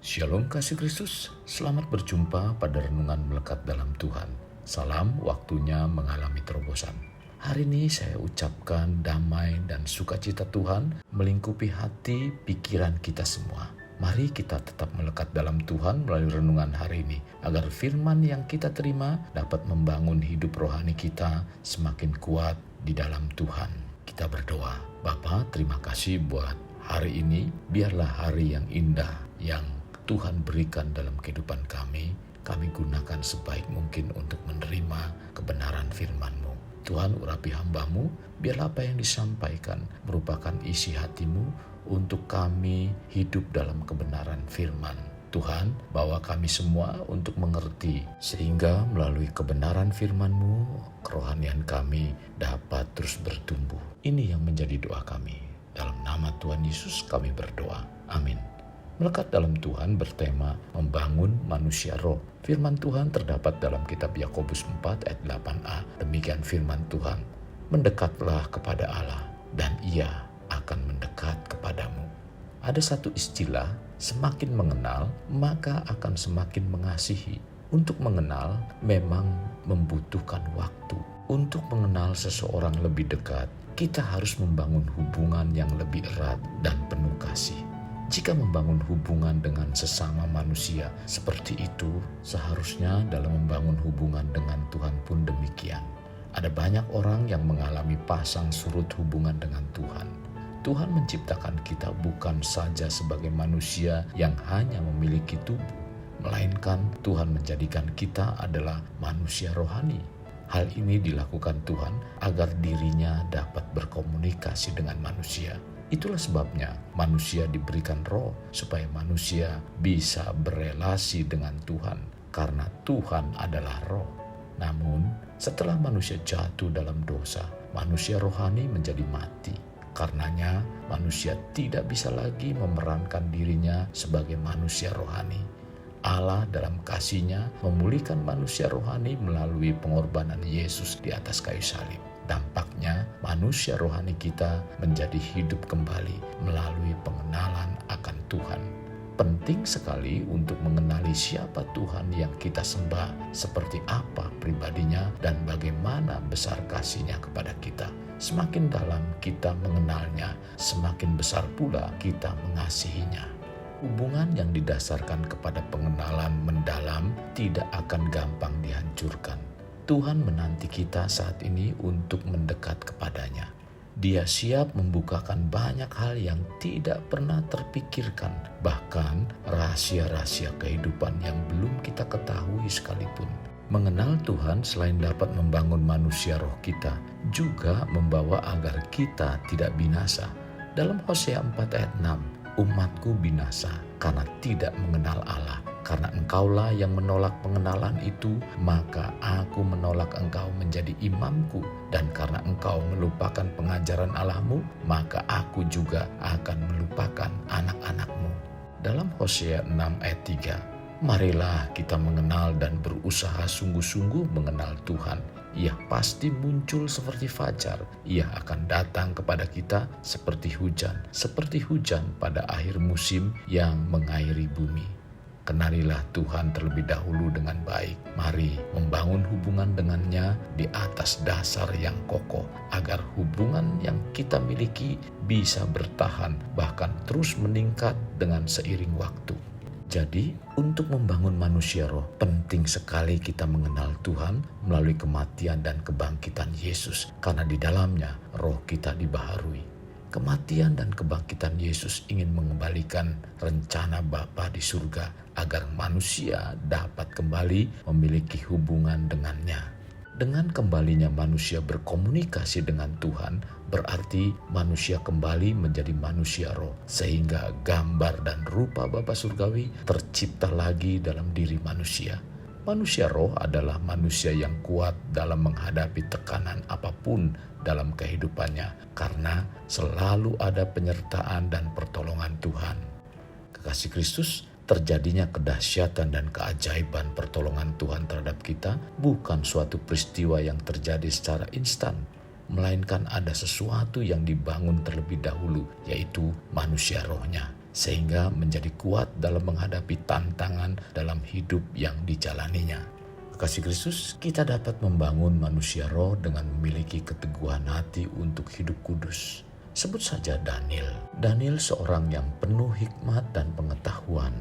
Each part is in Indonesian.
Shalom kasih Kristus, selamat berjumpa pada renungan melekat dalam Tuhan. Salam waktunya mengalami terobosan. Hari ini saya ucapkan damai dan sukacita Tuhan melingkupi hati pikiran kita semua. Mari kita tetap melekat dalam Tuhan melalui renungan hari ini, agar firman yang kita terima dapat membangun hidup rohani kita semakin kuat di dalam Tuhan. Kita berdoa. Bapa, terima kasih buat hari ini. Biarlah hari yang indah yang Tuhan berikan dalam kehidupan kami gunakan sebaik mungkin untuk menerima kebenaran firman-Mu. Tuhan, urapi hamba-Mu, biarlah apa yang disampaikan merupakan isi hati-Mu untuk kami hidup dalam kebenaran firman. Tuhan, bawa kami semua untuk mengerti, sehingga melalui kebenaran firman-Mu, kerohanian kami dapat terus bertumbuh. Ini yang menjadi doa kami. Dalam nama Tuhan Yesus kami berdoa. Amin. Melekat dalam Tuhan bertema membangun manusia roh. Firman Tuhan terdapat dalam kitab Yakobus 4 ayat 8a. Demikian firman Tuhan, mendekatlah kepada Allah dan Ia akan mendekat kepadamu. Ada satu istilah, semakin mengenal maka akan semakin mengasihi. Untuk mengenal memang membutuhkan waktu. Untuk mengenal seseorang lebih dekat, kita harus membangun hubungan yang lebih erat dan penuh kasih. Jika membangun hubungan dengan sesama manusia seperti itu, seharusnya dalam membangun hubungan dengan Tuhan pun demikian. Ada banyak orang yang mengalami pasang surut hubungan dengan Tuhan. Tuhan menciptakan kita bukan saja sebagai manusia yang hanya memiliki tubuh, melainkan Tuhan menjadikan kita adalah manusia rohani. Hal ini dilakukan Tuhan agar dirinya dapat berkomunikasi dengan manusia. Itulah sebabnya manusia diberikan roh supaya manusia bisa berelasi dengan Tuhan, karena Tuhan adalah roh. Namun setelah manusia jatuh dalam dosa, manusia rohani menjadi mati. Karenanya manusia tidak bisa lagi memerankan dirinya sebagai manusia rohani. Allah dalam kasih-Nya memulihkan manusia rohani melalui pengorbanan Yesus di atas kayu salib. Dampaknya manusia rohani kita menjadi hidup kembali melalui pengenalan akan Tuhan. Penting sekali untuk mengenali siapa Tuhan yang kita sembah, seperti apa pribadinya dan bagaimana besar kasih-Nya kepada kita. Semakin dalam kita mengenalnya, semakin besar pula kita mengasihinya. Hubungan yang didasarkan kepada pengenalan mendalam tidak akan gampang dihancurkan. Tuhan menanti kita saat ini untuk mendekat kepadanya. Dia siap membukakan banyak hal yang tidak pernah terpikirkan, bahkan rahasia-rahasia kehidupan yang belum kita ketahui sekalipun. Mengenal Tuhan selain dapat membangun manusia roh kita, juga membawa agar kita tidak binasa. Dalam Hosea 4 ayat 6, umatku binasa karena tidak mengenal Allah. Karena engkaulah yang menolak pengenalan itu, maka aku menolak engkau menjadi imamku. Dan karena engkau melupakan pengajaran Allahmu, maka aku juga akan melupakan anak-anakmu. Dalam Hosea 6 ayat 3, marilah kita mengenal dan berusaha sungguh-sungguh mengenal Tuhan. Ia pasti muncul seperti fajar. Ia akan datang kepada kita seperti hujan pada akhir musim yang mengairi bumi. Kenalilah Tuhan terlebih dahulu dengan baik. Mari membangun hubungan dengannya di atas dasar yang kokoh, agar hubungan yang kita miliki bisa bertahan, bahkan terus meningkat dengan seiring waktu. Jadi, untuk membangun manusia roh, penting sekali kita mengenal Tuhan melalui kematian dan kebangkitan Yesus, karena di dalamnya roh kita dibaharui. Kematian dan kebangkitan Yesus ingin mengembalikan rencana Bapa di surga agar manusia dapat kembali memiliki hubungan dengannya. Dengan kembalinya manusia berkomunikasi dengan Tuhan, berarti manusia kembali menjadi manusia roh, sehingga gambar dan rupa Bapa surgawi tercipta lagi dalam diri manusia. Manusia roh adalah manusia yang kuat dalam menghadapi tekanan apapun dalam kehidupannya, karena selalu ada penyertaan dan pertolongan Tuhan. Kekasih Kristus, terjadinya kedahsyatan dan keajaiban pertolongan Tuhan terhadap kita bukan suatu peristiwa yang terjadi secara instan, melainkan ada sesuatu yang dibangun terlebih dahulu, yaitu manusia rohnya. sehingga menjadi kuat dalam menghadapi tantangan dalam hidup yang dijalaninya. Kasih Kristus, kita dapat membangun manusia roh dengan memiliki keteguhan hati untuk hidup kudus. Sebut saja Daniel. Daniel seorang yang penuh hikmat dan pengetahuan.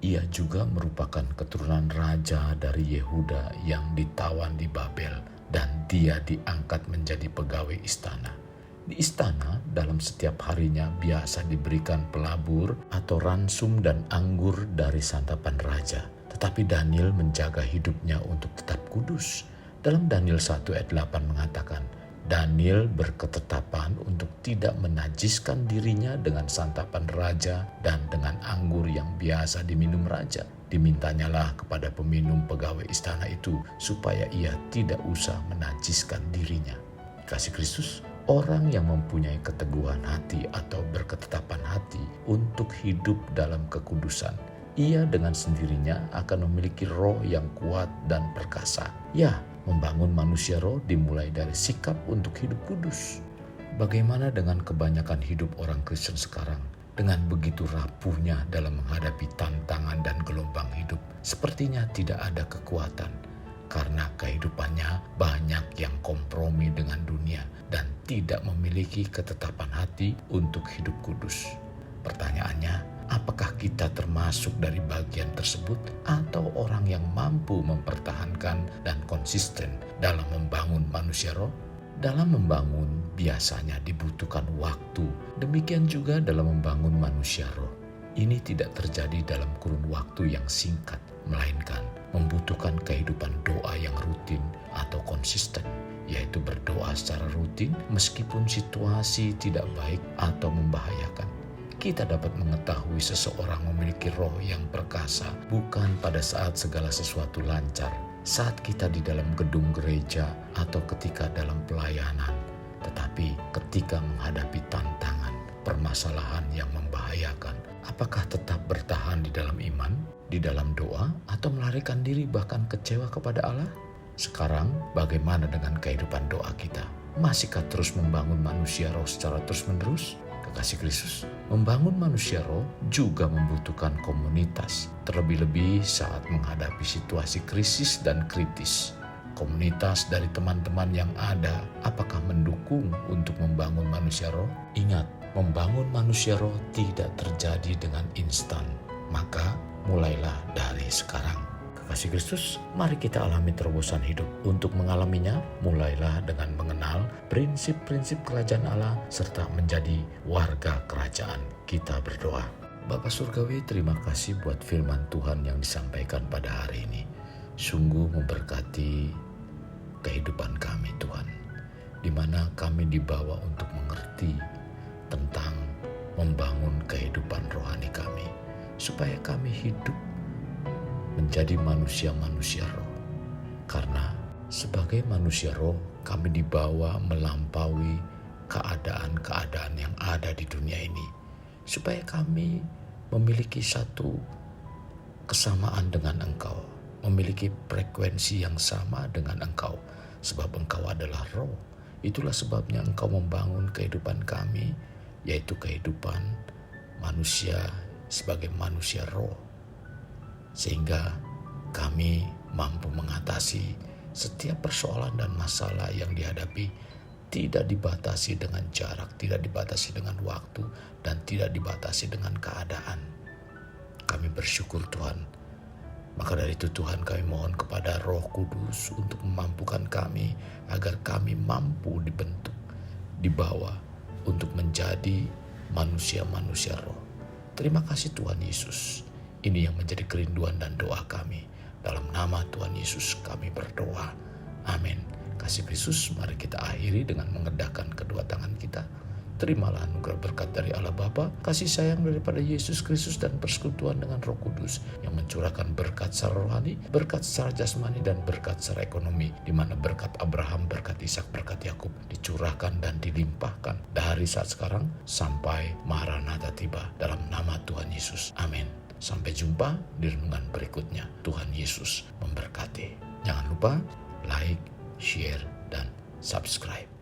Ia juga merupakan keturunan raja dari Yehuda yang ditawan di Babel dan dia diangkat menjadi pegawai istana. Di istana, dalam setiap harinya biasa diberikan pelabur atau ransum dan anggur dari santapan raja. Tetapi Daniel menjaga hidupnya untuk tetap kudus. Dalam Daniel 1 ayat 8 mengatakan, Daniel berketetapan untuk tidak menajiskan dirinya dengan santapan raja dan dengan anggur yang biasa diminum raja. Dimintanyalah kepada peminum pegawai istana itu supaya ia tidak usah menajiskan dirinya. Kasih Kristus, orang yang mempunyai keteguhan hati atau berketetapan hati untuk hidup dalam kekudusan, ia dengan sendirinya akan memiliki roh yang kuat dan perkasa. Ya, membangun manusia roh dimulai dari sikap untuk hidup kudus. Bagaimana dengan kebanyakan hidup orang Kristen sekarang? Dengan begitu rapuhnya dalam menghadapi tantangan dan gelombang hidup, sepertinya tidak ada kekuatan. Karena kehidupannya banyak yang kompromi dengan dunia dan tidak memiliki ketetapan hati untuk hidup kudus. Pertanyaannya, apakah kita termasuk dari bagian tersebut atau orang yang mampu mempertahankan dan konsisten dalam membangun manusia roh? Dalam membangun biasanya dibutuhkan waktu, demikian juga dalam membangun manusia roh. Ini tidak terjadi dalam kurun waktu yang singkat, melainkan membutuhkan kehidupan doa yang rutin atau konsisten, yaitu berdoa secara rutin meskipun situasi tidak baik atau membahayakan. Kita dapat mengetahui seseorang memiliki roh yang perkasa bukan pada saat segala sesuatu lancar, saat kita di dalam gedung gereja atau ketika dalam pelayanan, tetapi ketika menghadapi tantangan, permasalahan yang membahayakan. Apakah tetap bertahan di dalam iman, di dalam doa, atau melarikan diri bahkan kecewa kepada Allah? Sekarang bagaimana dengan kehidupan doa kita? Masihkah terus membangun manusia roh secara terus-menerus? Kekasih Kristus, membangun manusia roh juga membutuhkan komunitas, terlebih-lebih saat menghadapi situasi krisis dan kritis. Komunitas dari teman-teman yang ada, apakah mendukung untuk membangun manusia roh? Ingat, membangun manusia roh tidak terjadi dengan instan, maka mulailah dari sekarang. Kekasih Kristus, mari kita alami terobosan hidup. Untuk mengalaminya, mulailah dengan mengenal prinsip-prinsip kerajaan Allah serta menjadi warga kerajaan. Kita berdoa. Bapa Surgawi, terima kasih buat firman Tuhan yang disampaikan pada hari ini. Sungguh memberkati kehidupan kami Tuhan, di mana kami dibawa untuk mengerti tentang membangun kehidupan rohani kami, supaya kami hidup menjadi manusia-manusia roh. Karena sebagai manusia roh, kami dibawa melampaui keadaan-keadaan yang ada di dunia ini, supaya kami memiliki satu kesamaan dengan Engkau, memiliki frekuensi yang sama dengan Engkau, sebab Engkau adalah roh. Itulah sebabnya Engkau membangun kehidupan kami, yaitu kehidupan manusia sebagai manusia roh, sehingga kami mampu mengatasi setiap persoalan dan masalah yang dihadapi, tidak dibatasi dengan jarak, tidak dibatasi dengan waktu, dan tidak dibatasi dengan keadaan. Kami bersyukur Tuhan. Maka dari itu Tuhan, kami mohon kepada Roh Kudus untuk memampukan kami agar kami mampu dibentuk, dibawa untuk menjadi manusia-manusia roh. Terima kasih Tuhan Yesus. Ini yang menjadi kerinduan dan doa kami. Dalam nama Tuhan Yesus kami berdoa. Amin. Kasih Kristus, mari kita akhiri dengan mengedahkan kedua tangan kita. Terimalah anugerah berkat dari Allah Bapa, kasih sayang daripada Yesus Kristus, dan persekutuan dengan Roh Kudus yang mencurahkan berkat secara rohani, berkat secara jasmani, dan berkat secara ekonomi, di mana berkat Abraham, berkat Ishak, berkat Yakub dicurahkan dan dilimpahkan dari saat sekarang sampai Maranatha tiba, dalam nama Tuhan Yesus. Amin. Sampai jumpa di renungan berikutnya. Tuhan Yesus memberkati. Jangan lupa like, share, dan subscribe.